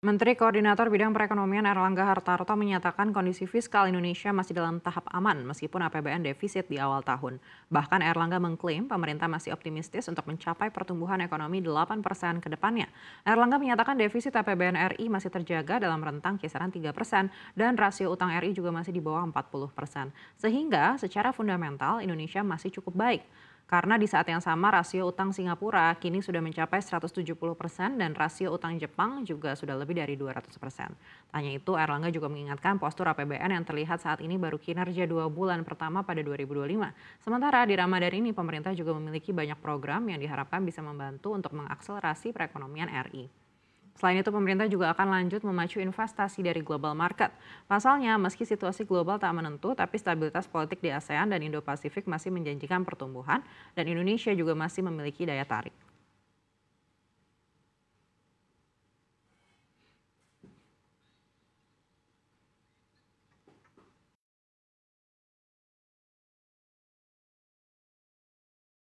Menteri Koordinator Bidang Perekonomian Erlangga Hartarto menyatakan kondisi fiskal Indonesia masih dalam tahap aman meskipun APBN defisit di awal tahun. Bahkan Erlangga mengklaim pemerintah masih optimistis untuk mencapai pertumbuhan ekonomi 8% ke depannya. Erlangga menyatakan defisit APBN RI masih terjaga dalam rentang kisaran 3% dan rasio utang RI juga masih di bawah 40%. Sehingga secara fundamental Indonesia masih cukup baik. Karena di saat yang sama rasio utang Singapura kini sudah mencapai 170% dan rasio utang Jepang juga sudah lebih dari 200%. Tanya itu, Erlangga juga mengingatkan postur APBN yang terlihat saat ini baru kinerja 2 bulan pertama pada 2025. Sementara di Ramadan ini pemerintah juga memiliki banyak program yang diharapkan bisa membantu untuk mengakselerasi perekonomian RI. Selain itu, pemerintah juga akan lanjut memacu investasi dari global market. Pasalnya, meski situasi global tak menentu, tapi stabilitas politik di ASEAN dan Indo-Pasifik masih menjanjikan pertumbuhan, dan Indonesia juga masih memiliki daya tarik.